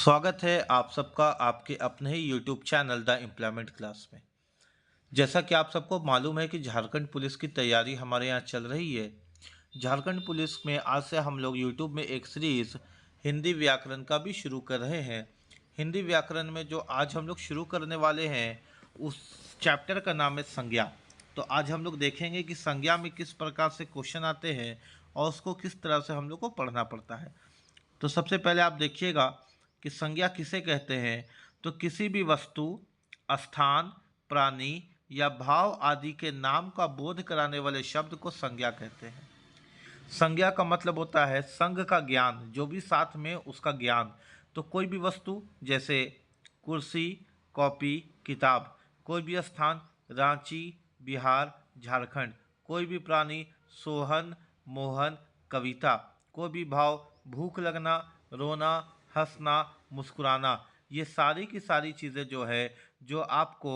स्वागत है आप सबका आपके अपने ही YouTube channel the employment class में। जैसा कि आप सबको मालूम है कि झारखंड पुलिस की तैयारी हमारे यहाँ चल रही है। झारखंड पुलिस में आज से हम लोग यूट्यूब में एक सीरीज़ हिंदी व्याकरण का भी शुरू कर रहे हैं। हिंदी व्याकरण में जो आज हम लोग शुरू करने वाले हैं उस चैप्टर का नाम है संज्ञा। तो आज हम लोग देखेंगे कि संज्ञा में किस प्रकार से क्वेश्चन आते हैं और उसको किस तरह से हम लोग को पढ़ना पड़ता है। तो सबसे पहले आप देखिएगा कि संज्ञा किसे कहते हैं। तो किसी भी वस्तु, स्थान, प्राणी या भाव आदि के नाम का बोध कराने वाले शब्द को संज्ञा कहते हैं। संज्ञा का मतलब होता है संग का ज्ञान, जो भी साथ में उसका ज्ञान। तो कोई भी वस्तु जैसे कुर्सी, कॉपी, किताब। कोई भी स्थान रांची, बिहार, झारखंड। कोई भी प्राणी सोहन, मोहन, कविता। कोई भी भाव भूख लगना, रोना, हंसना, मुस्कुराना। ये सारी की सारी चीज़ें जो है जो आपको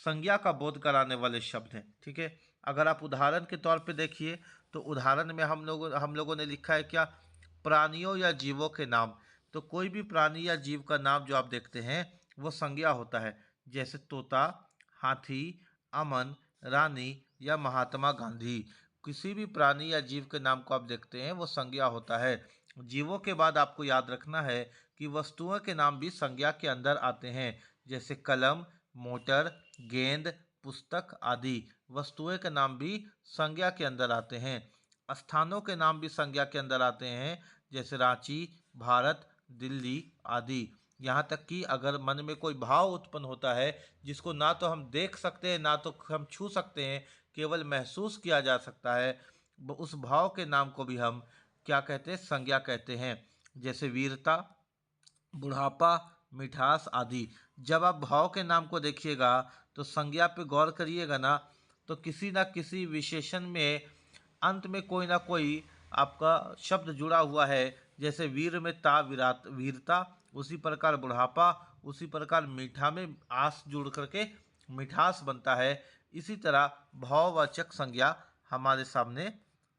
संज्ञा का बोध कराने वाले शब्द हैं। ठीक है, अगर आप उदाहरण के तौर पे देखिए तो उदाहरण में हम लोगों ने लिखा है क्या, प्राणियों या जीवों के नाम। तो कोई भी प्राणी या जीव का नाम जो आप देखते हैं वो संज्ञा होता है। जैसे तोता, हाथी, अमन, रानी या महात्मा गांधी। किसी भी प्राणी या जीव के नाम को आप देखते हैं वो संज्ञा होता है। जीवों के बाद आपको याद रखना है कि वस्तुओं के नाम भी संज्ञा के अंदर आते हैं। जैसे कलम, मोटर, गेंद, पुस्तक आदि वस्तुएं के नाम भी संज्ञा के अंदर आते हैं। स्थानों के नाम भी संज्ञा के अंदर आते हैं। जैसे रांची, भारत, दिल्ली आदि। यहाँ तक कि अगर मन में कोई भाव उत्पन्न होता है जिसको ना तो हम देख सकते हैं ना तो हम छू सकते हैं, केवल महसूस किया जा सकता है, उस भाव के नाम को भी हम क्या कहते हैं, संज्ञा कहते हैं। जैसे वीरता, बुढ़ापा, मिठास आदि। जब आप भाव के नाम को देखिएगा तो संज्ञा पे गौर करिएगा ना, तो किसी ना किसी विशेषण में अंत में कोई ना कोई आपका शब्द जुड़ा हुआ है। जैसे वीर में ता विराट वीरता, उसी प्रकार बुढ़ापा, उसी प्रकार मीठा में आस जुड़ करके मिठास बनता है। इसी तरह भाववाचक संज्ञा हमारे सामने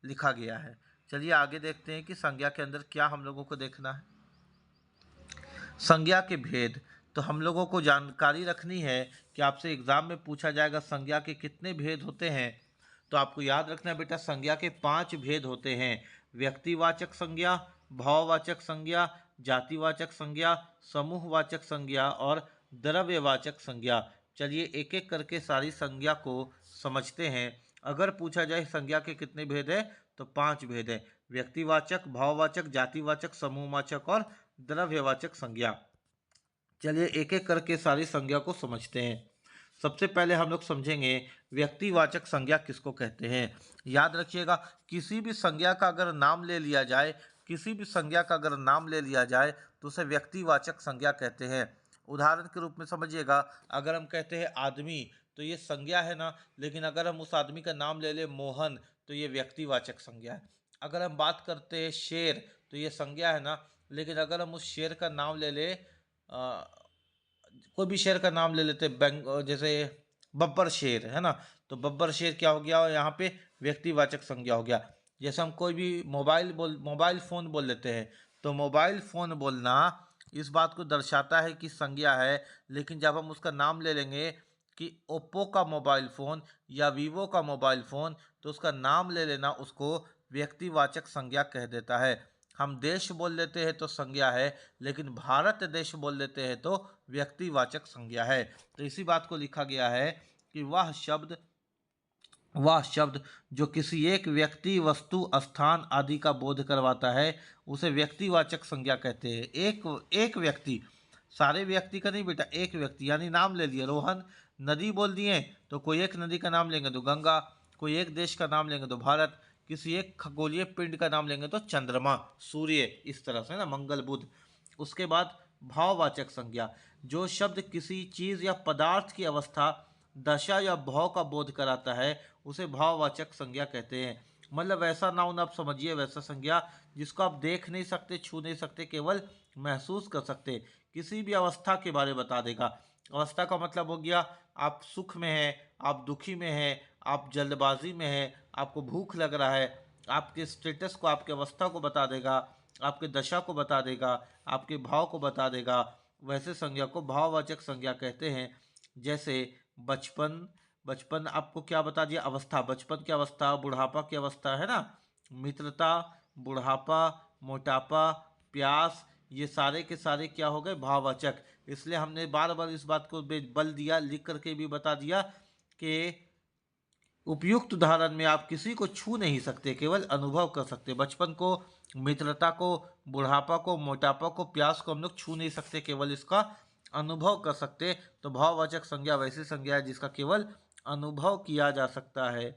लिखा गया है। चलिए आगे देखते हैं कि संज्ञा के अंदर क्या हम लोगों को देखना है। संज्ञा के भेद। तो हम लोगों को जानकारी रखनी है कि आपसे एग्जाम में पूछा जाएगा संज्ञा के कितने भेद होते हैं। तो आपको याद रखना है बेटा, संज्ञा के 5 भेद होते हैं। व्यक्तिवाचक संज्ञा, भाववाचक संज्ञा, जातिवाचक संज्ञा, समूहवाचक संज्ञा और द्रव्यवाचक संज्ञा। चलिए एक एक करके सारी संज्ञा को समझते हैं। अगर पूछा जाए संज्ञा के कितने भेद है तो 5 भेद है। व्यक्तिवाचक, भाववाचक, जातिवाचक, समूहवाचक और द्रव्यवाचक संज्ञा। चलिए एक एक करके सारी संज्ञा को समझते हैं। सबसे पहले हम लोग समझेंगे व्यक्तिवाचक संज्ञा किसको कहते हैं। याद रखिएगा, किसी भी संज्ञा का अगर नाम ले लिया जाए, किसी भी संज्ञा का अगर नाम ले लिया जाए तो उसे व्यक्तिवाचक संज्ञा कहते हैं। उदाहरण के रूप में समझिएगा, अगर हम कहते हैं आदमी तो ये संज्ञा है ना, लेकिन अगर हम उस आदमी का नाम ले ले मोहन तो ये व्यक्तिवाचक संज्ञा है। अगर हम बात करते हैं शेर तो ये संज्ञा है ना, लेकिन अगर हम उस शेर का नाम ले ले कोई भी शेर का नाम ले लेते, जैसे बब्बर शेर है ना, तो बब्बर शेर क्या हो गया, यहाँ पे व्यक्तिवाचक संज्ञा हो गया। जैसे हम कोई भी मोबाइल फ़ोन बोल लेते हैं तो मोबाइल फ़ोन बोलना इस बात को दर्शाता है कि संज्ञा है। लेकिन जब हम उसका नाम ले लेंगे कि ओप्पो का मोबाइल फ़ोन या वीवो का मोबाइल फ़ोन, तो उसका नाम ले लेना उसको व्यक्तिवाचक संज्ञा कह देता है। हम देश बोल लेते हैं तो संज्ञा है, लेकिन भारत देश बोल लेते हैं तो व्यक्तिवाचक संज्ञा है। तो इसी बात को लिखा गया है कि वह शब्द जो किसी एक व्यक्ति, वस्तु, स्थान आदि का बोध करवाता है उसे व्यक्तिवाचक संज्ञा कहते हैं। एक व्यक्ति, सारे व्यक्ति का नहीं बेटा, एक व्यक्ति यानी नाम ले लिए रोहन, नदी बोल दिए तो कोई एक नदी का नाम लेंगे तो गंगा, कोई एक देश का नाम लेंगे तो भारत, किसी एक खगोलीय पिंड का नाम लेंगे तो चंद्रमा, सूर्य, इस तरह से ना, मंगल, बुध। उसके बाद भाववाचक संज्ञा, जो शब्द किसी चीज या पदार्थ की अवस्था, दशा या भाव का बोध कराता है उसे भाववाचक संज्ञा कहते हैं। मतलब वैसा नाउन आप समझिए, वैसा संज्ञा जिसको आप देख नहीं सकते, छू नहीं सकते, केवल महसूस कर सकते, किसी भी अवस्था के बारे में बता देगा। अवस्था का मतलब हो गया आप सुख में हैं, आप दुखी में हैं, आप जल्दबाजी में हैं, आपको भूख लग रहा है, आपके स्टेटस को, आपकी अवस्था को बता देगा। आपके दशा को बता देगा, आपके भाव को बता देगा, वैसे संज्ञा को भाववाचक संज्ञा कहते हैं। जैसे बचपन, बचपन आपको क्या बता दिया, अवस्था, बचपन की अवस्था, बुढ़ापा की अवस्था, है ना। मित्रता, बुढ़ापा, मोटापा, प्यास, ये सारे के सारे क्या हो गए, भाववाचक। इसलिए हमने बार बार इस बात को बल दिया, लिख करके भी बता दिया कि उपयुक्त उदाहरण में आप किसी को छू नहीं सकते, केवल अनुभव कर सकते। बचपन को, मित्रता को, बुढ़ापा को, मोटापा को, प्यास को हम लोग छू नहीं सकते, केवल इसका अनुभव कर सकते। तो भाववाचक संज्ञा वैसी संज्ञा है जिसका केवल अनुभव किया जा सकता है।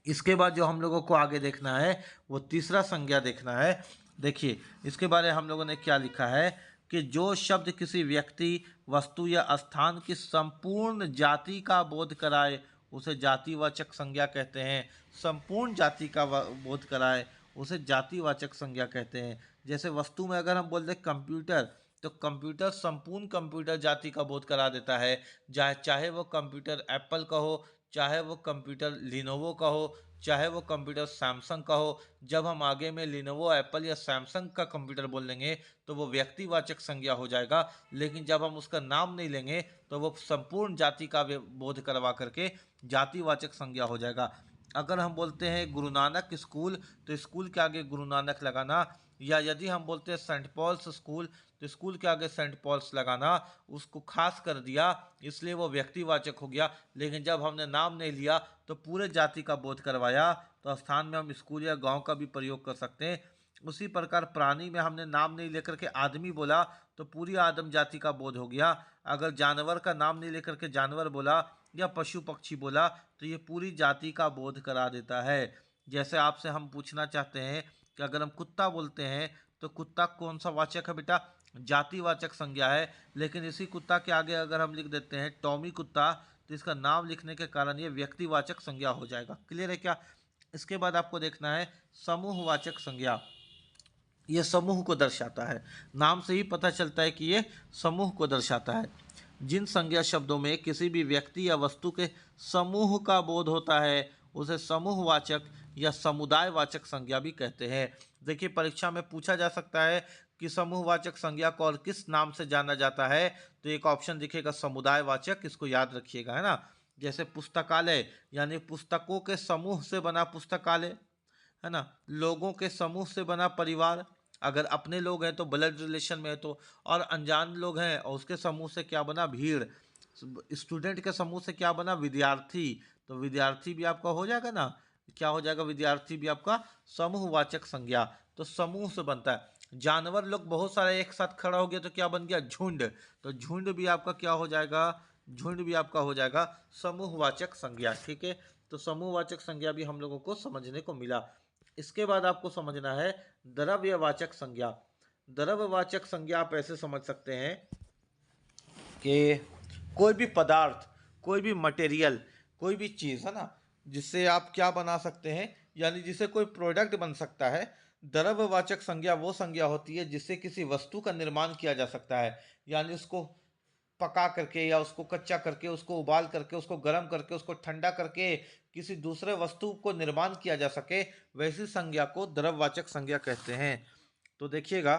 इसके बाद जो हम लोगों को आगे देखना है वो तीसरा संज्ञा देखना है। देखिए इसके बारे में हम लोगों ने क्या लिखा है कि जो शब्द किसी व्यक्ति, वस्तु या स्थान की संपूर्ण जाति का बोध कराए उसे जातिवाचक संज्ञा कहते हैं। संपूर्ण जाति का बोध कराए उसे जातिवाचक संज्ञा कहते हैं। जैसे वस्तु में अगर हम बोल दें कंप्यूटर, तो कंप्यूटर संपूर्ण कंप्यूटर जाति का बोध करा देता है। चाहे वो कंप्यूटर एप्पल का हो, चाहे वो कंप्यूटर लिनोवो का हो, चाहे वो कंप्यूटर सैमसंग का हो। जब हम आगे में लिनोवो, एप्पल या सैमसंग का कंप्यूटर बोल लेंगे तो वो व्यक्तिवाचक संज्ञा हो जाएगा, लेकिन जब हम उसका नाम नहीं लेंगे तो वो संपूर्ण जाति का बोध करवा करके जातिवाचक संज्ञा हो जाएगा। अगर हम बोलते हैं गुरु नानक स्कूल, तो स्कूल के आगे गुरु नानक लगाना, या यदि हम बोलते हैं सेंट पॉल्स स्कूल, तो स्कूल के आगे सेंट पॉल्स लगाना, उसको खास कर दिया इसलिए वो व्यक्तिवाचक हो गया। लेकिन जब हमने नाम नहीं लिया तो पूरे जाति का बोध करवाया, तो स्थान में हम स्कूल या गांव का भी प्रयोग कर सकते हैं। उसी प्रकार प्राणी में हमने नाम नहीं लेकर के आदमी बोला तो पूरी आदम जाति का बोध हो गया। अगर जानवर का नाम नहीं लेकर के जानवर बोला या पशु पक्षी बोला तो ये पूरी जाति का बोध करा देता है। जैसे आपसे हम पूछना चाहते हैं कि अगर हम कुत्ता बोलते हैं तो कुत्ता कौन सा वाचक है बेटा, जातिवाचक संज्ञा है। लेकिन इसी कुत्ता के आगे अगर हम लिख देते हैं टॉमी कुत्ता, तो इसका नाम लिखने के कारण ये व्यक्तिवाचक संज्ञा हो जाएगा। क्लियर है क्या। इसके बाद आपको देखना है समूहवाचक संज्ञा। ये समूह को दर्शाता है, नाम से ही पता चलता है कि ये समूह को दर्शाता है। जिन संज्ञा शब्दों में किसी भी व्यक्ति या वस्तु के समूह का बोध होता है उसे समूहवाचक या समुदायवाचक संज्ञा भी कहते हैं। देखिए परीक्षा में पूछा जा सकता है कि समूहवाचक संज्ञा को और किस नाम से जाना जाता है, तो एक ऑप्शन दिखेगा समुदायवाचक, इसको याद रखिएगा, है ना। जैसे पुस्तकालय यानी पुस्तकों के समूह से बना पुस्तकालय, है ना। लोगों के समूह से बना परिवार, अगर अपने लोग हैं तो ब्लड रिलेशन में है तो, और अनजान लोग हैं और उसके समूह से क्या बना, भीड़। स्टूडेंट के समूह से क्या बना, विद्यार्थी, तो विद्यार्थी भी आपका हो जाएगा ना, क्या हो जाएगा, विद्यार्थी भी आपका समूहवाचक संज्ञा। तो समूह से बनता है। जानवर लोग बहुत सारे एक साथ खड़ा हो गया तो क्या बन गया, झुंड, तो झुंड भी आपका क्या हो जाएगा, झुंड भी आपका हो जाएगा समूहवाचक संज्ञा। ठीक है, तो समूहवाचक संज्ञा भी हम लोगों को समझने को मिला। इसके बाद आपको समझना है द्रव्यवाचक संज्ञा। द्रव्यवाचक संज्ञा आप ऐसे समझ सकते हैं कि कोई भी पदार्थ, कोई भी मटेरियल, कोई भी चीज़, है ना, जिससे आप क्या बना सकते हैं, यानी जिससे कोई प्रोडक्ट बन सकता है। द्रव्यवाचक संज्ञा वो संज्ञा होती है जिससे किसी वस्तु का निर्माण किया जा सकता है, यानी उसको पका करके या उसको कच्चा करके, उसको उबाल करके, उसको गर्म करके, उसको ठंडा करके किसी दूसरे वस्तु को निर्माण किया जा सके, वैसी संज्ञा को द्रव्यवाचक संज्ञा कहते हैं। तो देखिएगा,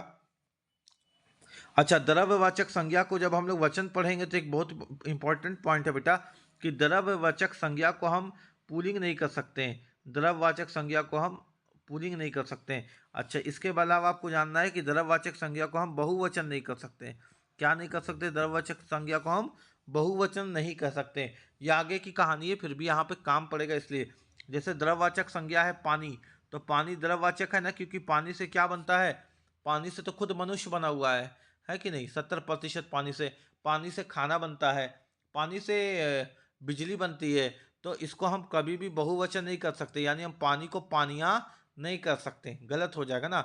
अच्छा, द्रव्यवाचक संज्ञा को जब हम लोग वचन पढ़ेंगे तो एक बहुत इंपॉर्टेंट पॉइंट है बेटा कि द्रव्यवाचक संज्ञा को हम पुल्लिंग नहीं कर सकते हैं, द्रव्यवाचक संज्ञा को हम पुल्लिंग नहीं कर सकते हैं। अच्छा, इसके अलावा आपको जानना है कि द्रव्यवाचक संज्ञा को हम बहुवचन नहीं कर सकते। क्या नहीं कर सकते, द्रव्यवाचक संज्ञा को हम बहुवचन नहीं कह सकते। ये आगे की कहानी है, फिर भी यहाँ पे काम पड़ेगा इसलिए। जैसे द्रव्यवाचक संज्ञा है पानी, तो पानी द्रव्यवाचक है ना, क्योंकि पानी से क्या बनता है, पानी से तो खुद मनुष्य बना हुआ है कि नहीं, 70% पानी से। पानी से खाना बनता है, पानी से बिजली बनती है। तो इसको हम कभी भी बहुवचन नहीं कर सकते, यानी हम पानी को पानिया नहीं कर सकते, गलत हो जाएगा ना।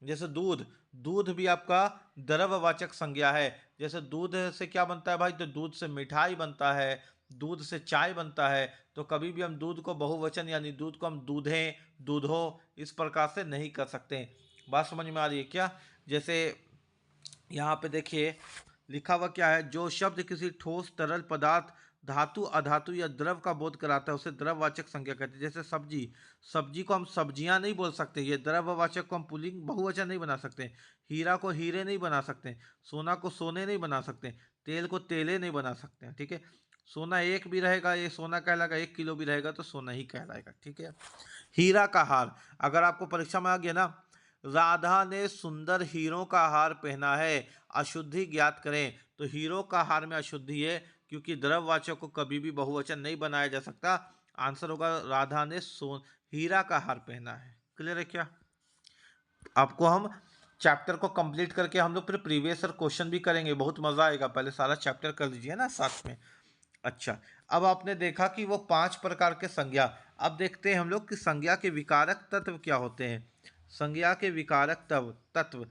जैसे दूध, दूध भी आपका द्रव्यवाचक संज्ञा है। जैसे दूध से क्या बनता है भाई, तो दूध से मिठाई बनता है, दूध से चाय बनता है। तो कभी भी हम दूध को बहुवचन यानी दूध को हम दूधें, दूधो इस प्रकार से नहीं कर सकते। बात समझ में आ रही है क्या। जैसे यहाँ पे देखिए लिखा हुआ क्या है, जो शब्द किसी ठोस तरल पदार्थ धातु अधातु या द्रव का बोध कराता है उसे द्रववाचक संज्ञा कहते हैं। जैसे सब्जी, सब्जी को हम सब्जियां नहीं बोल सकते, ये द्रववाचक को हम पुल्लिंग बहुवचन नहीं बना सकते। हीरा को हीरे नहीं बना सकते, सोना को सोने नहीं बना सकते, तेल को तेले नहीं बना सकते हैं, ठीक है। सोना एक भी रहेगा ये सोना कहलाएगा, 1 किलो भी रहेगा तो सोना ही कहलाएगा, ठीक है। हीरा का हार, अगर आपको परीक्षा में आ गया ना, राधा ने सुंदर हीरों का हार पहना है, अशुद्धि ज्ञात करें, तो हीरो का हार में अशुद्धि है क्योंकि द्रववाचक को कभी भी बहुवचन नहीं बनाया जा सकता। आंसर होगा राधा ने हीरा का हार पहना है। क्लियर है क्या? आपको हम चैप्टर को कंप्लीट करके हम लोग फिर प्रीवियस ईयर क्वेश्चन भी करेंगे, बहुत मजा आएगा। पहले सारा चैप्टर कर लीजिए ना साथ में। अच्छा, अब आपने देखा कि वो 5 प्रकार के संज्ञा। अब देखते हैं हम लोग कि संज्ञा के विकारक तत्व क्या होते हैं। संज्ञा के विकारक तत्व।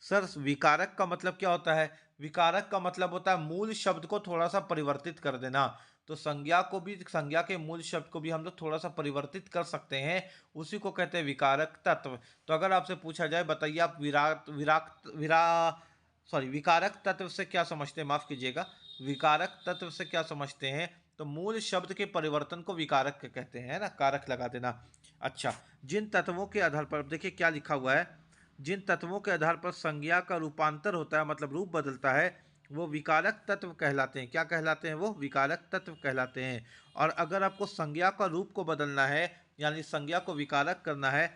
सर, विकारक का मतलब क्या होता है? विकारक का मतलब होता है मूल शब्द को थोड़ा सा परिवर्तित कर देना। तो संज्ञा को भी, संज्ञा के मूल शब्द को भी हम लोग थोड़ा सा परिवर्तित कर सकते हैं, उसी को कहते हैं विकारक तत्व। तो अगर आपसे पूछा जाए, बताइए आप विकारक तत्व से क्या समझते हैं? माफ कीजिएगा, विकारक तत्व से क्या समझते हैं? तो मूल शब्द के परिवर्तन को विकारक कहते हैं, है ना, कारक लगा देना। अच्छा, जिन तत्वों के आधार पर, देखिए क्या लिखा हुआ है, जिन तत्वों के आधार पर संज्ञा का रूपांतर होता है, मतलब रूप बदलता है, वो विकारक तत्व कहलाते हैं। क्या कहलाते हैं? वो विकारक तत्व कहलाते हैं। और अगर आपको संज्ञा का रूप को बदलना है, यानी संज्ञा को विकारक करना है,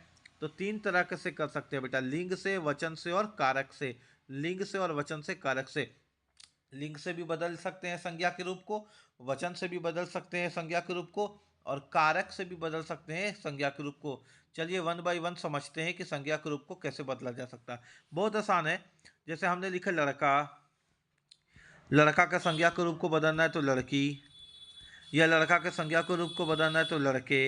तो 3 तरह के से कर सकते हैं बेटा, लिंग से, वचन से और कारक से। लिंग से और वचन से, कारक से। लिंग से भी बदल सकते हैं संज्ञा के रूप को, वचन से भी बदल सकते हैं संज्ञा के रूप को, और कारक से भी बदल सकते हैं संज्ञा के रूप को। चलिए 1 बाय 1 समझते हैं कि संज्ञा के रूप को कैसे बदला जा सकता है। बहुत आसान है। जैसे हमने लिखा लड़का, लड़का का संज्ञा के रूप को बदलना है तो लड़की, या लड़का के संज्ञा के रूप को बदलना है तो लड़के,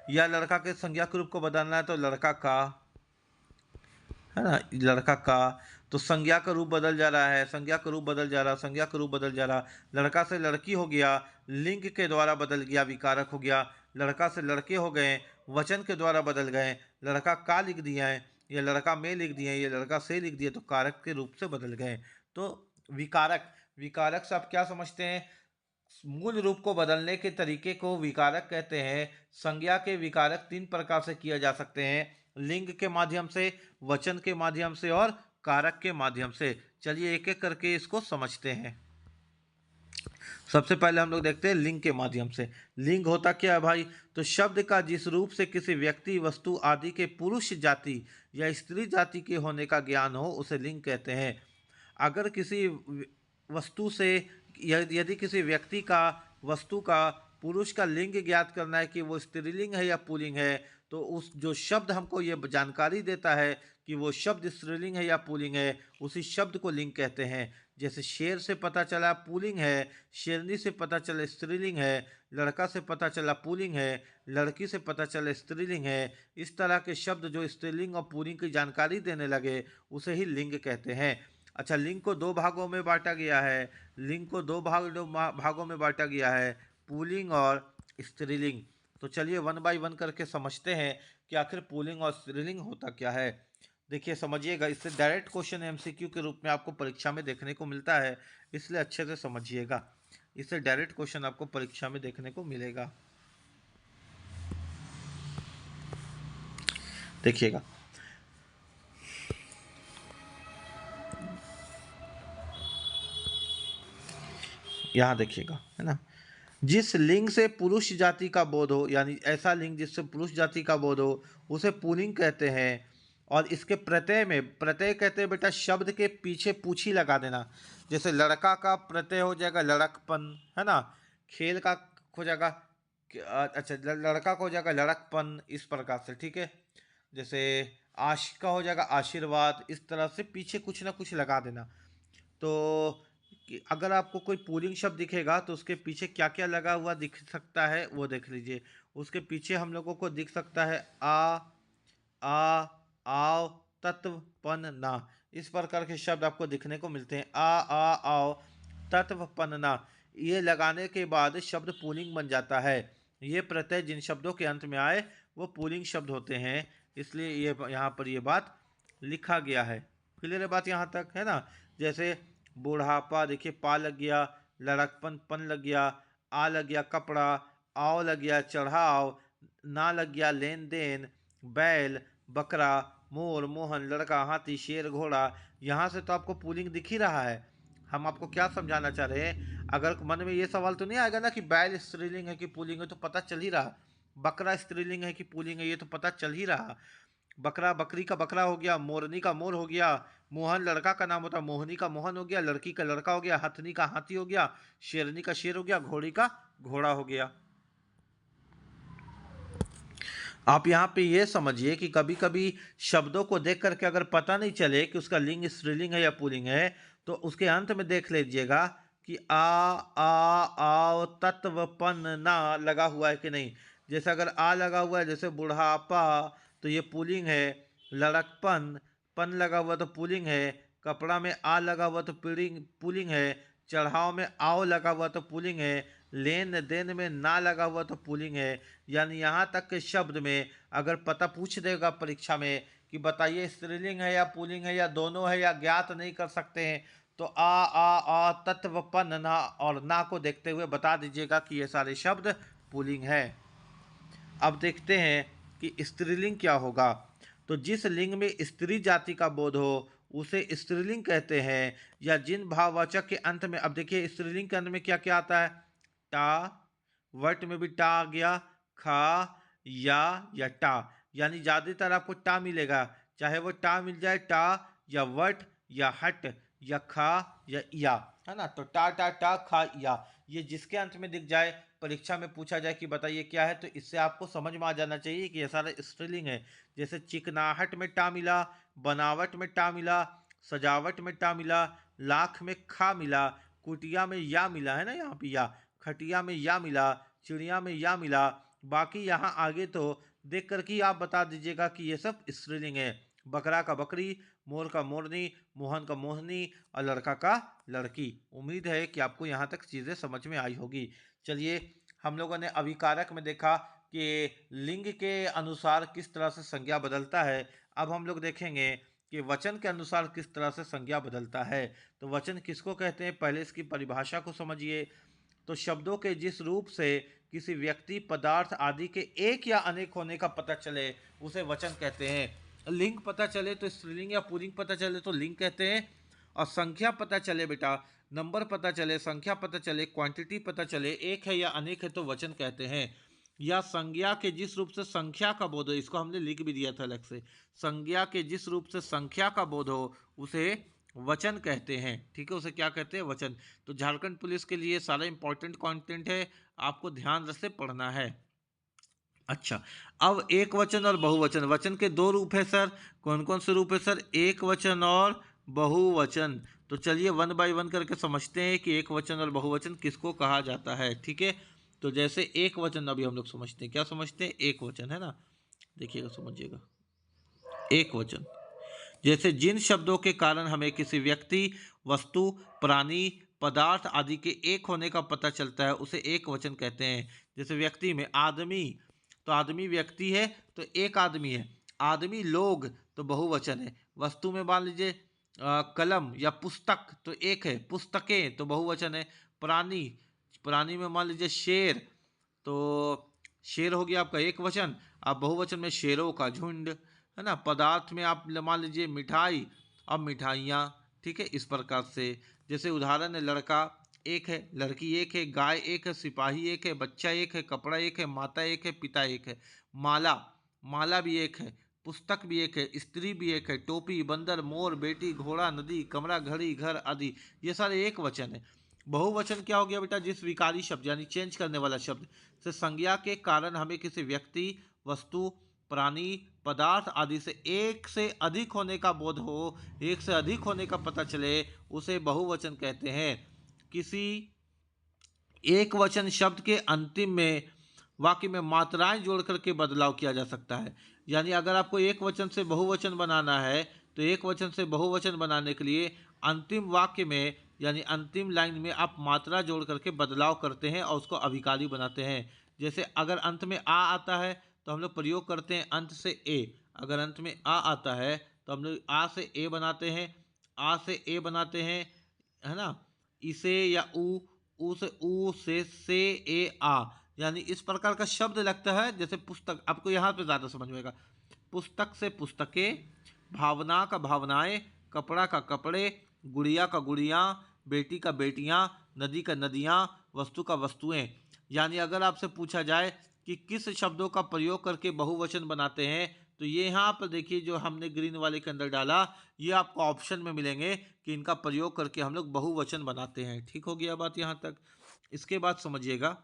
या लड़का के संज्ञा के रूप को बदलना है तो लड़का का, है ना, लड़का का। तो संज्ञा का रूप बदल जा रहा है, संज्ञा का रूप बदल जा रहा, संज्ञा का रूप बदल जा रहा। लड़का से लड़की हो गया, लिंग के द्वारा बदल गया, विकारक हो गया। लड़का से लड़के हो गए, वचन के द्वारा बदल गए। लड़का का लिख दिया है, ये लड़का में लिख दिया है, ये लड़का से लिख दिया, तो कारक के रूप से बदल गए। तो विकारक, विकारक से आप क्या समझते हैं? मूल रूप को बदलने के तरीके को विकारक कहते हैं। संज्ञा के विकारक 3 प्रकार से किए जा सकते हैं, लिंग के माध्यम से, वचन के माध्यम से और कारक के माध्यम से। चलिए एक एक करके इसको समझते हैं। सबसे पहले हम लोग देखते हैं लिंग के माध्यम से। लिंग होता क्या है भाई? तो शब्द का जिस रूप से किसी व्यक्ति, वस्तु आदि के पुरुष जाति या स्त्री जाति के होने का ज्ञान हो उसे लिंग कहते हैं। अगर किसी वस्तु से, यदि किसी व्यक्ति का, वस्तु का, पुरुष का लिंग ज्ञात करना है कि वो स्त्रीलिंग है या पुल्लिंग है, तो उस जो शब्द हमको ये जानकारी देता है कि वो शब्द स्त्रीलिंग है या पुल्लिंग है, उसी शब्द को लिंग कहते हैं। जैसे शेर से पता चला पुल्लिंग है, शेरनी से पता चला स्त्रीलिंग है, लड़का से पता चला पुल्लिंग है, लड़की से पता चला स्त्रीलिंग है। इस तरह के शब्द जो स्त्रीलिंग और पुल्लिंग की जानकारी देने लगे उसे ही लिंग कहते हैं। अच्छा, लिंग को 2 भागों में बांटा गया है। लिंग को दो भागों में बांटा गया है, पुल्लिंग और स्त्रीलिंग। तो चलिए 1 बाय 1 करके समझते हैं कि आखिर पुल्लिंग और स्त्रीलिंग होता क्या है। देखिए समझिएगा, इससे डायरेक्ट क्वेश्चन एमसीक्यू के रूप में आपको परीक्षा में देखने को मिलता है, इसलिए अच्छे से समझिएगा। इससे डायरेक्ट क्वेश्चन आपको परीक्षा में देखने को मिलेगा। देखिएगा, यहाँ देखिएगा, है ना, जिस लिंग से पुरुष जाति का बोध हो, यानी ऐसा लिंग जिससे पुरुष जाति का बोध हो, उसे पुल्लिंग कहते हैं। और इसके प्रत्यय में, प्रत्यय कहते हैं बेटा शब्द के पीछे पूछी लगा देना। जैसे लड़का का प्रत्यय हो जाएगा लड़कपन, है ना, खेल का हो जाएगा, अच्छा लड़का का हो जाएगा लड़कपन, इस प्रकार से, ठीक है। जैसे का हो जाएगा आशीर्वाद, इस तरह से पीछे कुछ ना कुछ लगा देना। तो अगर आपको कोई पुल्लिंग शब्द दिखेगा तो उसके पीछे क्या क्या लगा हुआ दिख सकता है वो देख लीजिए। उसके पीछे हम लोगों को दिख सकता है आ, आओ, तत्व, पन, ना। इस प्रकार के शब्द आपको दिखने को मिलते हैं। आओ, तत्व, पन, ना। ये लगाने के बाद शब्द पुल्लिंग बन जाता है। ये प्रत्यय जिन शब्दों के अंत में आए वो पुल्लिंग शब्द होते हैं, इसलिए ये यहाँ पर ये बात लिखा गया है। क्लियर है बात यहाँ तक, है ना। जैसे बुढ़ापा, देखिए पा लग गया, लड़कपन पन लग गया, आ लग गया कपड़ा, आओ लग गया चढ़ाव, ना लग गया लेन देन, बैल, बकरा, मोर, मोहन, लड़का, हाथी, शेर, घोड़ा। यहाँ से तो आपको पुल्लिंग दिख ही रहा है। हम आपको क्या समझाना चाह रहे हैं, अगर मन में ये सवाल तो नहीं आएगा ना कि बैल स्त्रीलिंग है कि पुल्लिंग है, तो पता चल ही रहा। बकरा स्त्रीलिंग है कि पुल्लिंग है, ये तो पता चल ही रहा। बकरा बकरी का बकरा हो गया, मोरनी का मोर हो गया, मोहन लड़का का नाम होता, मोहनी का मोहन हो गया, लड़की का लड़का हो गया, हथनी का हाथी हो गया, शेरनी का शेर हो गया, घोड़ी का घोड़ा हो गया। आप यहाँ पे ये समझिए कि कभी कभी शब्दों को देख करके अगर पता नहीं चले कि उसका लिंग स्त्रीलिंग है या पुल्लिंग है, तो उसके अंत में देख लीजिएगा कि आओ तत्व पन ना लगा हुआ है कि नहीं। जैसे अगर आ लगा हुआ है, जैसे बुढ़ापा, तो ये पुल्लिंग है। लड़कपन, पन लगा हुआ तो पुल्लिंग है। कपड़ा में आ लगा हुआ तो पुल्लिंग पुल्लिंग है। चढ़ाव में आओ लगा हुआ तो पुल्लिंग है। लेन देन में ना लगा हुआ तो पुल्लिंग है। यानी यहाँ तक के शब्द में अगर पता पूछ देगा परीक्षा में कि बताइए स्त्रीलिंग है या पुल्लिंग है या दोनों है या ज्ञात नहीं कर सकते हैं, तो आ तत्व पन ना और ना को देखते हुए बता दीजिएगा कि ये सारे शब्द पुल्लिंग है। अब देखते हैं कि स्त्रीलिंग क्या होगा। तो जिस लिंग में स्त्री जाति का बोध हो उसे स्त्रीलिंग कहते हैं। या जिन भाववाचक के अंत में, अब देखिए स्त्रीलिंग के अंत में क्या क्या आता है, टा, वट में भी टा आ गया, खा, या टा। यानी ज्यादातर आपको टा मिलेगा, चाहे वो टा मिल जाए टा, या वट, या हट, या खा, या, है ना। तो टा टा टा खा या, ये जिसके अंत में दिख जाए, परीक्षा में पूछा जाए कि बताइए क्या है, तो इससे आपको समझ में आ जाना चाहिए कि ये सारा स्त्रीलिंग है। जैसे चिकनाहट में टा मिला, बनावट में टा मिला, सजावट में टा मिला, लाख में खा मिला, कुटिया में या मिला, है ना यहाँ पे या, खटिया में या मिला, चिड़िया में या मिला। बाकी यहाँ आगे तो देख कर के आप बता दीजिएगा कि ये सब स्त्रीलिंग है। बकरा का बकरी, मोर का मोरनी, मोहन का मोहनी और लड़का का लड़की। उम्मीद है कि आपको यहाँ तक चीज़ें समझ में आई होगी। चलिए, हम लोगों ने अभिकारक में देखा कि लिंग के अनुसार किस तरह से संज्ञा बदलता है। अब हम लोग देखेंगे कि वचन के अनुसार किस तरह से संज्ञा बदलता है। तो वचन किसको कहते हैं, पहले इसकी परिभाषा को समझिए। तो शब्दों के जिस रूप से किसी व्यक्ति, पदार्थ आदि के एक या अनेक होने का पता चले उसे वचन कहते हैं। लिंग पता चले तो स्त्रीलिंग या पुल्लिंग पता चले तो लिंग कहते हैं। और संख्या पता चले बेटा, नंबर पता चले, संख्या पता चले, क्वांटिटी पता चले, एक है या अनेक है तो वचन कहते हैं। या संज्ञा के जिस रूप से संख्या का बोध हो, इसको हमने लिख भी दिया था अलग से, संज्ञा के जिस रूप से संख्या का बोध हो उसे वचन कहते हैं। ठीक है, उसे क्या कहते हैं, वचन। तो झारखंड पुलिस के लिए सारा इंपॉर्टेंट कंटेंट है, आपको ध्यान से पढ़ना है। अच्छा, अब एक वचन और बहुवचन। वचन के दो रूप है सर, कौन कौन से रूप है सर, एक वचन और बहुवचन। तो चलिए वन बाय वन करके समझते हैं कि एक वचन और बहुवचन किसको कहा जाता है। ठीक है, तो जैसे एक वचन अभी हम लोग समझते हैं, क्या समझते हैं, एक वचन, है ना। देखिएगा, समझिएगा, एक वचन जैसे जिन शब्दों के कारण हमें किसी व्यक्ति, वस्तु, प्राणी, पदार्थ आदि के एक होने का पता चलता है उसे एक वचन कहते हैं। जैसे व्यक्ति में आदमी, तो आदमी व्यक्ति है तो एक आदमी है। आदमी लोग तो बहुवचन है। वस्तु में मान लीजिए कलम या पुस्तक तो एक है, पुस्तकें तो बहुवचन है। प्राणी, प्राणी में मान लीजिए शेर, तो शेर हो गया आपका एक वचन। आप बहुवचन में शेरों का झुंड, है ना। पदार्थ में आप मान लीजिए मिठाई, अब मिठाइयाँ। ठीक है, इस प्रकार से। जैसे उदाहरण है, लड़का एक है, लड़की एक है, गाय एक है, सिपाही एक है, बच्चा एक है, कपड़ा एक है, माता एक है, पिता एक है। माला, माला भी एक है, पुस्तक भी एक है, स्त्री भी एक है, टोपी, बंदर, मोर, बेटी, घोड़ा, नदी, कमरा, घड़ी, घर आदि, ये सारे एक वचन है। बहुवचन क्या हो गया बेटा, जिस विकारी शब्द यानी चेंज करने वाला शब्द से संज्ञा के कारण हमें किसी व्यक्ति, वस्तु, प्राणी, पदार्थ आदि से एक से अधिक होने का बोध हो, एक से अधिक होने का पता चले, उसे बहुवचन कहते हैं। किसी एक वचन शब्द के अंतिम में वाक्य में मात्राएं जोड़ करके बदलाव किया जा सकता है। यानी अगर आपको एक वचन से बहुवचन बनाना है तो एक वचन से बहुवचन बनाने के लिए अंतिम वाक्य में यानी अंतिम लाइन में आप मात्रा जोड़ करके बदलाव करते हैं और उसको अभिकारी बनाते हैं। जैसे अगर अंत में आ आता है तो हम लोग प्रयोग करते हैं अंत से ए। अगर अंत में आ आता है तो हम लोग आ से ए बनाते हैं, आ से ए बनाते हैं, है ना। इसे या ऊ से ए आ, यानी इस प्रकार का शब्द लगता है। जैसे पुस्तक, आपको यहाँ पे ज़्यादा समझ में आएगा। पुस्तक से पुस्तकें, भावना का भावनाएं, कपड़ा का कपड़े, गुड़िया का गुड़ियाँ, बेटी का बेटियाँ, नदी का नदियाँ, वस्तु का वस्तुएं। यानी अगर आपसे पूछा जाए कि किस शब्दों का प्रयोग करके बहुवचन बनाते हैं, तो ये यहाँ पर देखिए जो हमने ग्रीन वाले के अंदर डाला, ये आपको ऑप्शन में मिलेंगे कि इनका प्रयोग करके हम लोग बहुवचन बनाते हैं। ठीक हो गया बात यहाँ तक। इसके बाद समझिएगा,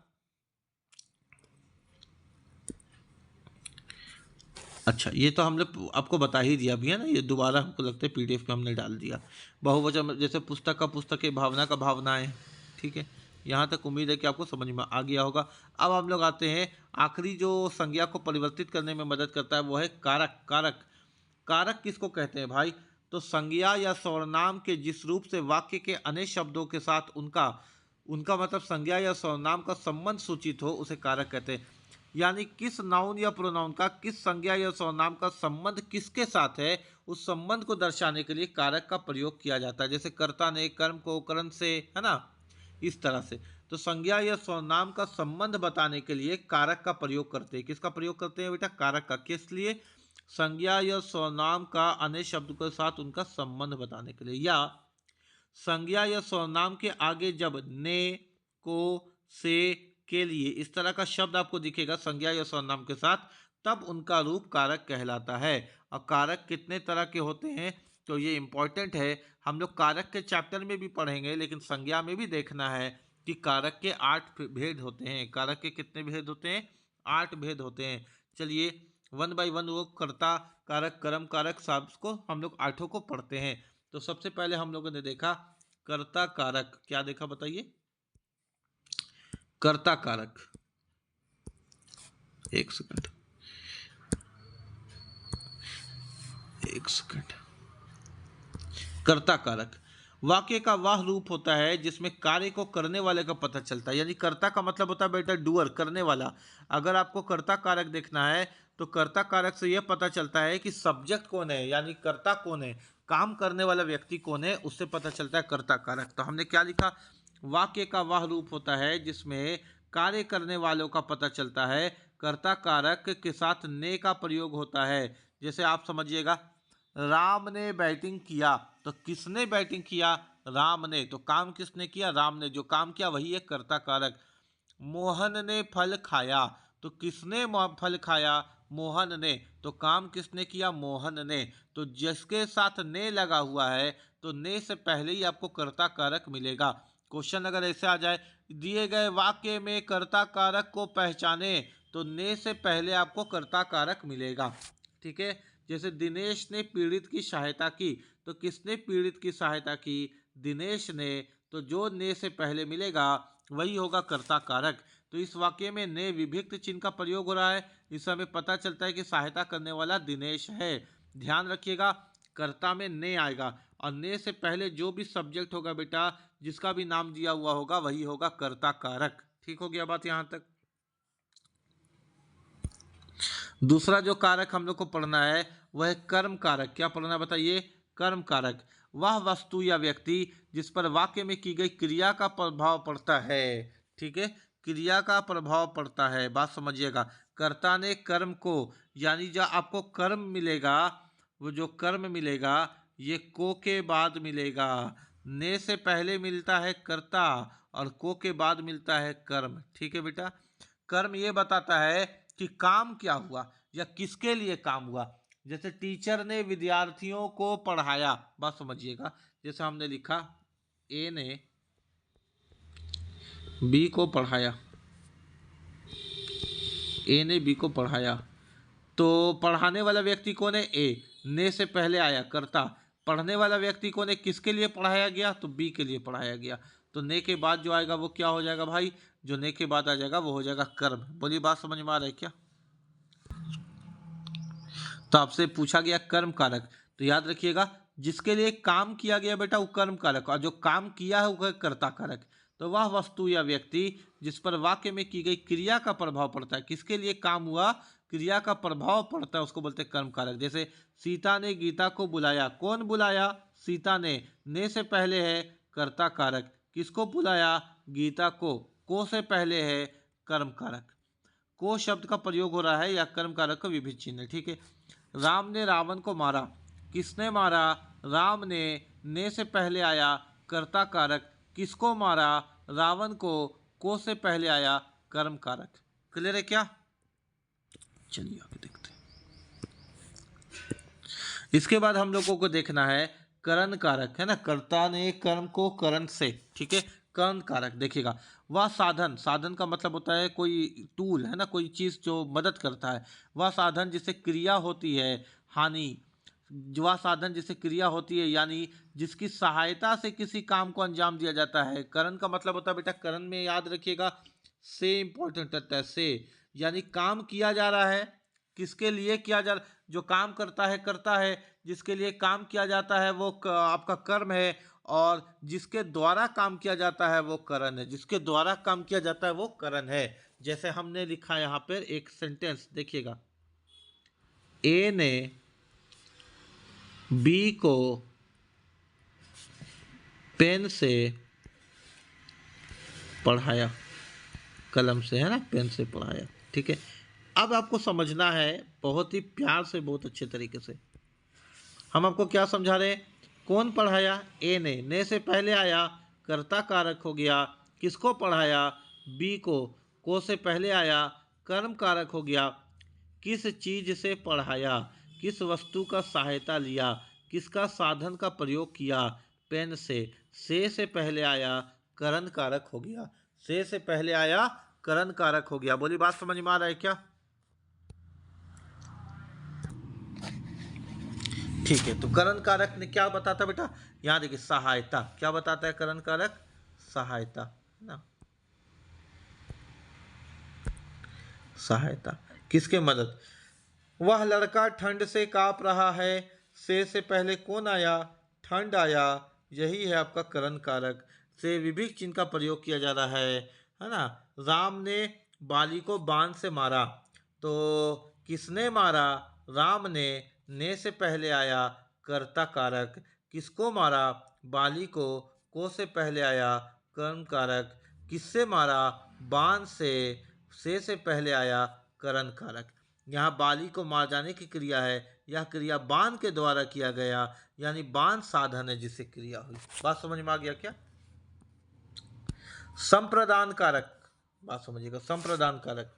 अच्छा ये तो हम लोग आपको बता ही दिया भी है ना, ये दोबारा हमको लगता है पीडीएफ में हमने डाल दिया। बहुवचन जैसे पुस्तक का पुस्तकें, भावना का भावनाएं। ठीक है, यहाँ तक उम्मीद है कि आपको समझ में आ गया होगा। अब हम लोग आते हैं आखिरी जो संज्ञा को परिवर्तित करने में मदद करता है, वो है कारक। कारक, कारक किसको कहते हैं भाई? तो संज्ञा या सर्वनाम के जिस रूप से वाक्य के अन्य शब्दों के साथ उनका उनका मतलब संज्ञा या सर्वनाम का संबंध सूचित हो, उसे कारक कहते हैं। यानी किस नाउन या प्रोनाउन का किस संज्ञा या सर्वनाम का संबंध किसके साथ है, उस संबंध को दर्शाने के लिए कारक का प्रयोग किया जाता है। जैसे कर्ता ने कर्म को करण से, है ना, इस तरह से। तो संज्ञा या सर्वनाम का संबंध बताने के लिए कारक का प्रयोग करते हैं। किसका प्रयोग करते हैं बेटा? कारक का। किस लिए? संज्ञा या सर्वनाम का अन्य शब्द के साथ उनका संबंध बताने के लिए, या संज्ञा या सर्वनाम के आगे जब ने, को, से, के लिए इस तरह का शब्द आपको दिखेगा संज्ञा या सर्वनाम के साथ, तब उनका रूप कारक कहलाता है। और कारक कितने तरह के होते हैं, तो ये इंपॉर्टेंट है। हम लोग कारक के चैप्टर में भी पढ़ेंगे, लेकिन संज्ञा में भी देखना है कि कारक के 8 भेद होते हैं। कारक के कितने भेद होते हैं? 8 भेद होते हैं। चलिए वन बाय वन वो कर्ता कारक, कर्म कारक, सब को हम लोग 8 को पढ़ते हैं। तो सबसे पहले हम लोगों ने देखा कर्ता कारक। क्या देखा बताइए? कर्ता कारक। एक सेकंड, एक सेकंड। कर्ता कारक वाक्य का वह रूप होता है जिसमें कार्य को करने वाले का पता चलता है। यानी कर्ता का मतलब होता है बेटा डूअर, करने वाला। अगर आपको कर्ता कारक देखना है तो कर्ता कारक से यह पता चलता है कि सब्जेक्ट कौन है, यानी कर्ता कौन है, काम करने वाला व्यक्ति कौन है, उससे पता चलता है कर्ता कारक। तो हमने क्या लिखा? वाक्य का वह रूप होता है जिसमें कार्य करने वालों का पता चलता है। कर्ता कारक के साथ ने का प्रयोग होता है। जैसे आप समझिएगा, राम ने बैटिंग किया, तो किसने बैटिंग किया? राम ने। तो काम किसने किया? राम ने। जो काम किया वही है कर्ता कारक। मोहन ने फल खाया, तो किसने फल खाया? मोहन ने। तो काम किसने किया? मोहन ने। तो जिसके साथ ने लगा हुआ है, तो ने से पहले ही आपको कर्ता कारक मिलेगा। क्वेश्चन अगर ऐसे आ जाए, दिए गए वाक्य में कर्ता कारक को पहचाने, तो ने से पहले आपको कर्ता कारक मिलेगा। ठीक है, जैसे दिनेश ने पीड़ित की सहायता की, तो किसने पीड़ित की सहायता की? दिनेश ने। तो जो ने से पहले मिलेगा वही होगा कर्ता कारक। तो इस वाक्य में ने विभक्त चिन्ह का प्रयोग हो रहा है। इससे हमें पता चलता है कि सहायता करने वाला दिनेश है। ध्यान रखिएगा, कर्ता में ने आएगा, और ने से पहले जो भी सब्जेक्ट होगा बेटा, जिसका भी नाम दिया हुआ होगा, वही होगा कर्ता कारक। ठीक हो गया बात यहाँ तक। दूसरा जो कारक हम लोग को पढ़ना है वह है कर्म कारक। क्या पढ़ना है बताइए? कर्म कारक वह वस्तु या व्यक्ति जिस पर वाक्य में की गई क्रिया का प्रभाव पड़ता है। ठीक है, क्रिया का प्रभाव पड़ता है, बात समझिएगा। कर्ता ने कर्म को, यानी जो आपको कर्म मिलेगा, वो जो कर्म मिलेगा ये को के बाद मिलेगा। ने से पहले मिलता है कर्ता और को के बाद मिलता है कर्म। ठीक है बेटा, कर्म ये बताता है कि काम क्या हुआ या किसके लिए काम हुआ। जैसे टीचर ने विद्यार्थियों को पढ़ाया, बात समझिएगा। जैसे हमने लिखा ए ने बी को पढ़ाया, ए ने बी को पढ़ाया, तो पढ़ाने वाला व्यक्ति कौन है? ए। ने से पहले आया कर्ता। पढ़ने वाला व्यक्ति कौन है? किसके लिए पढ़ाया गया? तो बी के लिए पढ़ाया गया। तो ने के बाद जो आएगा वो क्या हो जाएगा भाई? जो ने के बाद आ जाएगा वो हो जाएगा कर्म। बोलिए, बात समझ में आ रहा है क्या? तो आपसे पूछा गया कर्म कारक, तो याद रखिएगा जिसके लिए काम किया गया बेटा वो कर्म कारक, और जो काम किया है वो कर्ता कारक। तो वह वस्तु या व्यक्ति जिस पर वाक्य में की गई क्रिया का प्रभाव पड़ता है, किसके लिए काम हुआ, क्रिया का प्रभाव पड़ता है, उसको बोलते हैं कर्म कारक। जैसे सीता ने गीता को बुलाया, कौन बुलाया? सीता ने। ने से पहले है कर्ता कारक। किसको बुलाया? गीता को से पहले है कर्म कारक, को शब्द का प्रयोग हो रहा है या कर्म कारक का विभिन्न चिन्ह है। ठीक है। राम ने रावण को मारा, किसने मारा? राम ने से पहले आया कर्ता कारक, किसको मारा? रावण को से पहले आया कर्म कारक। क्लियर है क्या? चलिए आगे देखते हैं। इसके बाद हम लोगों को देखना है करण कारक, है ना, कर्ता ने कर्म को करण से, ठीक है, करण कारक देखिएगा। वह साधन, साधन का मतलब होता है कोई टूल, है ना, कोई चीज जो मदद करता है। वह साधन जिससे क्रिया होती है हानि, वह साधन जिससे क्रिया होती है यानी जिसकी सहायता से किसी काम को अंजाम दिया जाता है। करण का मतलब होता है बेटा, करण में याद रखिएगा से इंपॉर्टेंट रहता है, से यानी काम किया जा रहा है, किसके लिए किया जा रहा, जो काम करता है, जिसके लिए काम किया जाता है वो आपका कर्म है, और जिसके द्वारा काम किया जाता है वो करण है, जिसके द्वारा काम किया जाता है वो करण है। जैसे हमने लिखा यहाँ पर एक सेंटेंस देखिएगा, ए ने बी को पेन से पढ़ाया, कलम से, है ना, पेन से पढ़ाया। ठीक है। अब आपको समझना है बहुत ही प्यार से, बहुत अच्छे तरीके से। हम आपको क्या समझा रहे हैं? कौन पढ़ाया? ए ने से पहले आया कर्ता कारक हो गया, किसको पढ़ाया? बी को से पहले आया कर्म कारक हो गया, किस चीज से पढ़ाया, किस वस्तु का सहायता लिया, किसका साधन का प्रयोग किया? पेन से पहले आया करण कारक हो गया, से पहले आया करण कारक हो गया। बोली बात समझ में आ रहा है क्या? ठीक है। तो करण कारक ने क्या बताता है बेटा? यहां देखिए सहायता, क्या बताता है करण कारक? सहायता, है ना, सहायता। किसके मदद? वह लड़का ठंड से कांप रहा है, से पहले कौन आया? ठंड आया, यही है आपका करण कारक। से विभिन्न चिन्ह का प्रयोग किया जा रहा है ना। राम ने बाली को बाण से मारा, तो किसने मारा? राम ने से पहले आया कर्ता कारक, किसको मारा? बाली को से पहले आया कर्म कारक, किससे मारा? बाण से पहले आया करण कारक। यहाँ बाली को मार जाने की क्रिया है, यह क्रिया बाण के द्वारा किया गया, यानी बाण साधन है जिससे क्रिया हुई। बात समझ में आ गया क्या? संप्रदान कारक, बात समझिएगा, संप्रदान कारक।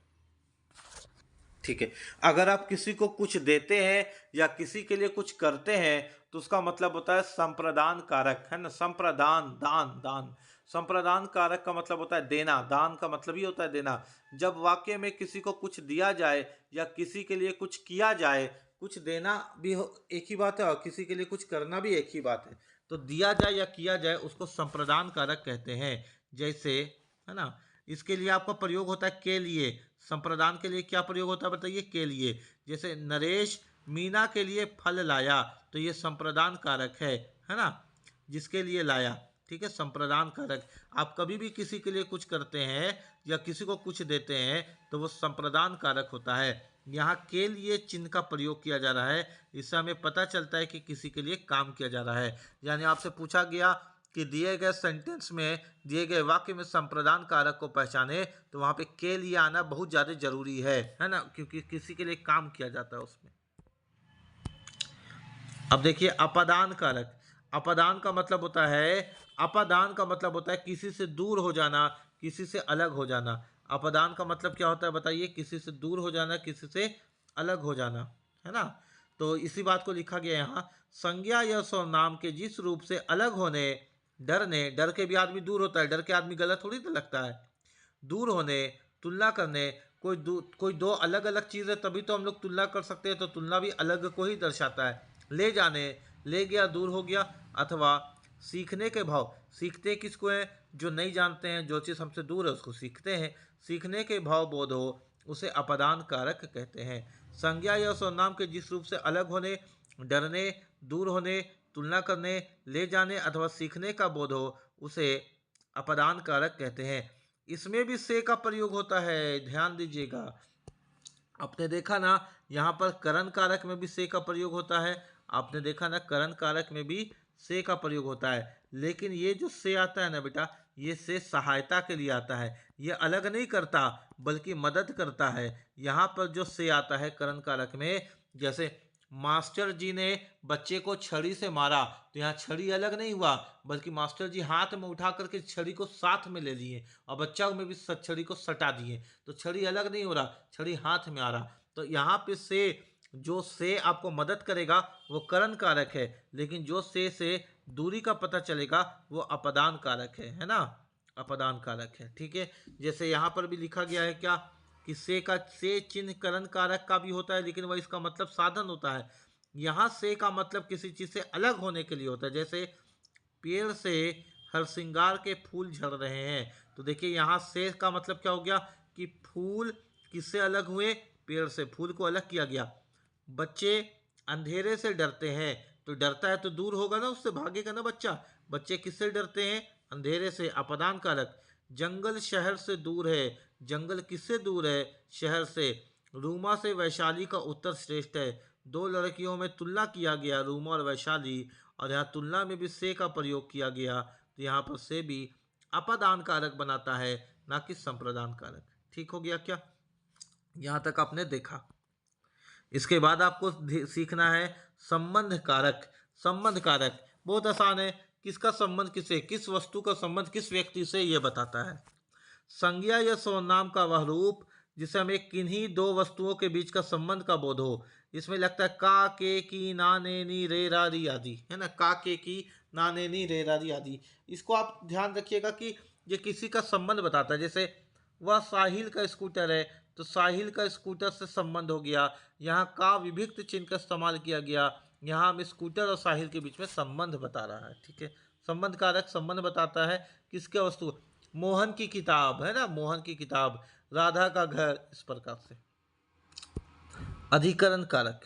ठीक है। अगर आप किसी को कुछ देते हैं या किसी के लिए कुछ करते हैं तो उसका मतलब होता है संप्रदान कारक, है ना। संप्रदान, दान, दान। संप्रदान कारक का मतलब होता है देना, दान का मतलब ही होता है देना। जब वाक्य में किसी को कुछ दिया जाए या किसी के लिए कुछ किया जाए, कुछ देना भी एक ही बात है और किसी के लिए कुछ करना भी एक ही बात है, तो दिया जाए या किया जाए उसको संप्रदान कारक कहते हैं। जैसे, है ना, इसके लिए आपका प्रयोग होता है के लिए। संप्रदान के लिए क्या प्रयोग होता है बताइए? के लिए। जैसे नरेश मीना के लिए फल लाया, तो ये संप्रदान कारक है ना, जिसके लिए लाया। ठीक है, संप्रदान कारक। आप कभी भी किसी के लिए कुछ करते हैं या किसी को कुछ देते हैं तो वो संप्रदान कारक होता है। यहाँ के लिए चिन्ह का प्रयोग किया जा रहा है, इससे हमें पता चलता है कि किसी के लिए काम किया जा रहा है। यानी आपसे पूछा गया कि दिए गए सेंटेंस में, दिए गए वाक्य में संप्रदान कारक को पहचाने, तो वहां पे के लिए आना बहुत ज्यादा जरूरी है ना, क्योंकि किसी के लिए काम किया जाता है उसमें। अब देखिए अपादान कारक। अपादान का मतलब होता है, अपादान का मतलब होता है किसी से दूर हो जाना, किसी से अलग हो जाना। अपादान का मतलब क्या होता है बताइए? किसी से दूर हो जाना, किसी से अलग हो जाना, है ना। तो इसी बात को लिखा गया यहाँ, संज्ञा या सर्वनाम के जिस रूप से अलग होने, डरने, डर के भी आदमी दूर होता है, डर के आदमी गलत थोड़ी तो लगता है। दूर होने, तुलना करने, कोई दो अलग अलग चीज़ है तभी तो हम लोग तुलना कर सकते हैं, तो तुलना भी अलग को ही दर्शाता है। ले जाने, ले गया, दूर हो गया। अथवा सीखने के भाव, सीखते किसको है? जो नहीं जानते हैं, जो चीज़ हमसे दूर है उसको सीखते हैं। सीखने के भाव बोध हो, उसे अपादान कारक कहते हैं। संज्ञा या सर्वनाम के जिस रूप से अलग होने, डरने, दूर होने, तुलना करने, ले जाने अथवा सीखने का बोध हो, उसे अपादान कारक कहते हैं। इसमें भी से का प्रयोग होता है, ध्यान दीजिएगा। आपने देखा ना, यहाँ पर करण कारक में भी से का प्रयोग होता है। आपने देखा ना, करण कारक में भी से का प्रयोग होता है। लेकिन ये जो से आता है ना बेटा, ये से सहायता के लिए आता है, ये अलग नहीं करता बल्कि मदद करता है। यहाँ पर जो से आता है करण कारक में, जैसे मास्टर जी ने बच्चे को छड़ी से मारा, तो यहाँ छड़ी अलग नहीं हुआ बल्कि मास्टर जी हाथ में उठा करके छड़ी को साथ में ले लिए और बच्चा में भी छड़ी को सटा दिए, तो छड़ी अलग नहीं हो रहा, छड़ी हाथ में आ रहा। तो यहाँ पे से आपको मदद करेगा वो करण कारक है, लेकिन जो से दूरी का पता चलेगा वो अपदान कारक है ना, अपदान कारक है। ठीक है, जैसे यहाँ पर भी लिखा गया है क्या कि से चिन्ह करण कारक का भी होता है, लेकिन वह इसका मतलब साधन होता है। यहाँ से का मतलब किसी चीज से अलग होने के लिए होता है, जैसे पेड़ से हरसिंगार के फूल झड़ रहे हैं, तो देखिए यहाँ से का मतलब क्या हो गया कि फूल किससे अलग हुए, पेड़ से, फूल को अलग किया गया। बच्चे अंधेरे से डरते हैं, तो डरता है तो दूर होगा ना, उससे भागेगा ना बच्चा। बच्चे किससे डरते हैं, अंधेरे से, अपदान कारक। जंगल शहर से दूर है, जंगल किससे दूर है, शहर से। रूमा से वैशाली का उत्तर श्रेष्ठ है, दो लड़कियों में तुलना किया गया, रूमा और वैशाली, और यहाँ तुलना में भी से का प्रयोग किया गया, तो यहाँ पर से भी अपदान कारक बनाता है, ना कि संप्रदान कारक। ठीक हो गया क्या, यहाँ तक आपने देखा। इसके बाद आपको सीखना है संबंध कारक। संबंध कारक बहुत आसान है, किसका संबंध किससे, किस वस्तु का संबंध किस व्यक्ति से, ये बताता है। संज्ञा या सर्वनाम का वह रूप जिसे हमें किन्हीं दो वस्तुओं के बीच का संबंध का बोध हो। इसमें लगता है का, के, की, ना, ने, नी, रे, रा, री आदि, है ना, का, के, की, ना, ने, नी, रे, रा, री आदि। इसको आप ध्यान रखिएगा कि ये किसी का संबंध बताता है। जैसे वह साहिल का स्कूटर है, तो साहिल का स्कूटर से संबंध हो गया, यहाँ का विभक्त चिन्ह का इस्तेमाल किया गया, यहाँ हम स्कूटर और साहिल के बीच में संबंध बता रहा है। ठीक है, संबंध कारक संबंध बताता है किसके वस्तु। मोहन की किताब, है ना, मोहन की किताब, राधा का घर, इस प्रकार से। अधिकरण कारक,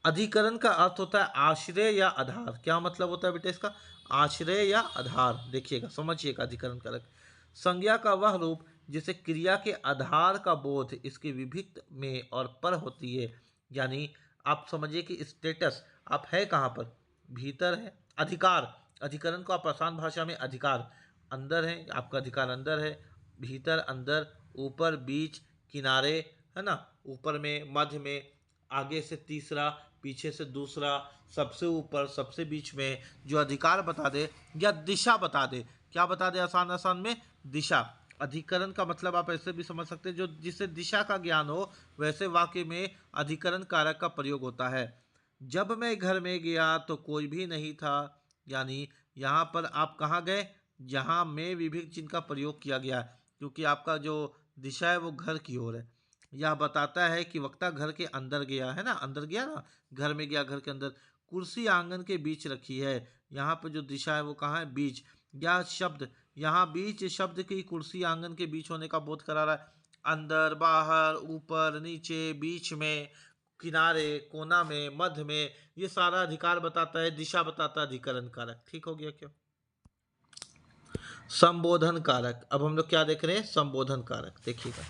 अधिकरण का अर्थ होता है आश्रय या आधार। क्या मतलब होता है बेटा इसका, आश्रय या आधार। देखिएगा, समझिएगा, अधिकरण कारक संज्ञा का वह रूप जिसे क्रिया के आधार का बोध इसके विभिक्त में और पर होती है। यानी आप समझिए कि स्टेटस, आप है कहाँ पर, भीतर है। अधिकार, अधिकरण को आप आसान भाषा में अधिकार, अंदर है, आपका अधिकार अंदर है, भीतर, अंदर, ऊपर, बीच, किनारे, है ना, ऊपर में, मध्य में, आगे से तीसरा, पीछे से दूसरा, सबसे ऊपर, सबसे बीच में, जो अधिकार बता दे या दिशा बता दे। क्या बता दे आसान आसान में, दिशा। अधिकरण का मतलब आप ऐसे भी समझ सकते हैं, जो जिसे दिशा का ज्ञान हो, वैसे वाक्य में अधिकरण कारक का प्रयोग होता है। जब मैं घर में गया तो कोई भी नहीं था, यानी यहाँ पर आप कहाँ गए, जहाँ में विभिन्न चिन्ह का प्रयोग किया गया, क्योंकि आपका जो दिशा है वो घर की ओर है। यह बताता है कि वक्ता घर के अंदर गया, है ना, अंदर गया ना, घर में गया, घर के अंदर। कुर्सी आंगन के बीच रखी है, यहाँ पर जो दिशा है वो कहाँ है, बीच। यह शब्द, यहाँ बीच शब्द की कुर्सी आंगन के बीच होने का बोध करा रहा है। अंदर, बाहर, ऊपर, नीचे, बीच में, किनारे, कोना में, मध्य में, ये सारा अधिकार बताता है, दिशा बताता है, अधिकरण कारक। ठीक हो गया क्या। संबोधन कारक, अब हम लोग क्या देख रहे हैं, संबोधन कारक। देखिएगा,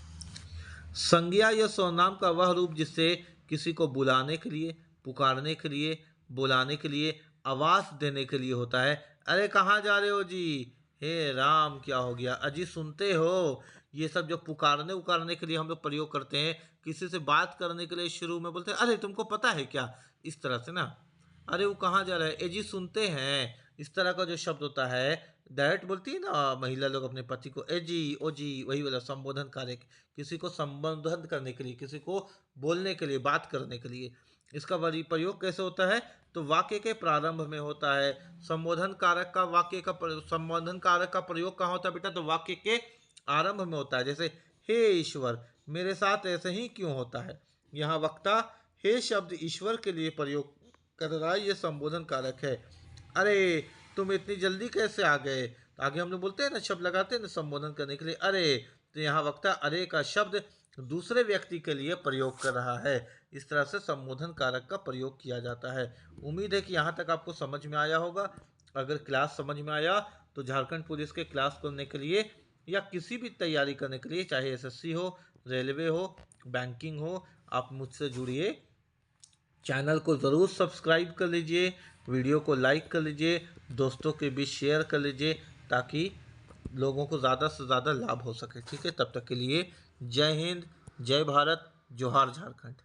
संज्ञा या सर्वनाम का वह रूप जिससे किसी को बुलाने के लिए, पुकारने के लिए, बुलाने के लिए, आवाज देने के लिए होता है। अरे कहाँ जा रहे हो जी, हे राम क्या हो गया, अजी सुनते हो, ये सब जो पुकारने उकारने के लिए हम लोग प्रयोग करते हैं। किसी से बात करने के लिए शुरू में बोलते हैं अरे तुमको पता है क्या, इस तरह से ना। अरे वो कहाँ जा रहा है, ए जी सुनते हैं, इस तरह का जो शब्द होता है, डायरेक्ट बोलती है ना महिला लोग अपने पति को, ए जी, ओ जी, वही वाला संबोधन कार्य, किसी को संबोधन करने के लिए, किसी को बोलने के लिए, बात करने के लिए। इसका प्रयोग कैसे होता है, तो वाक्य के प्रारंभ में होता है। संबोधन कारक का संबोधन कारक का प्रयोग कहाँ होता है बेटा, तो वाक्य के आरंभ में होता है। जैसे हे ईश्वर मेरे साथ ऐसे ही क्यों होता है, यहाँ वक्ता हे शब्द ईश्वर के लिए प्रयोग कर रहा है, ये संबोधन कारक है। अरे तुम इतनी जल्दी कैसे आ गए, तो आगे हम लोग बोलते हैं ना, शब्द लगाते हैं ना संबोधन करने के लिए, अरे, तो यहाँ वक्ता अरे का शब्द दूसरे व्यक्ति के लिए प्रयोग कर रहा है। इस तरह से संबोधन कारक का प्रयोग किया जाता है। उम्मीद है कि यहाँ तक आपको समझ में आया होगा। अगर क्लास समझ में आया तो झारखंड पुलिस के क्लास करने के लिए या किसी भी तैयारी करने के लिए, चाहे एसएससी हो, रेलवे हो, बैंकिंग हो, आप मुझसे जुड़िए। चैनल को ज़रूर सब्सक्राइब कर लीजिए, वीडियो को लाइक कर लीजिए, दोस्तों के बीच शेयर कर लीजिए, ताकि लोगों को ज़्यादा से ज़्यादा लाभ हो सके। ठीक है, तब तक के लिए जय हिंद, जय भारत, जोहार झारखंड।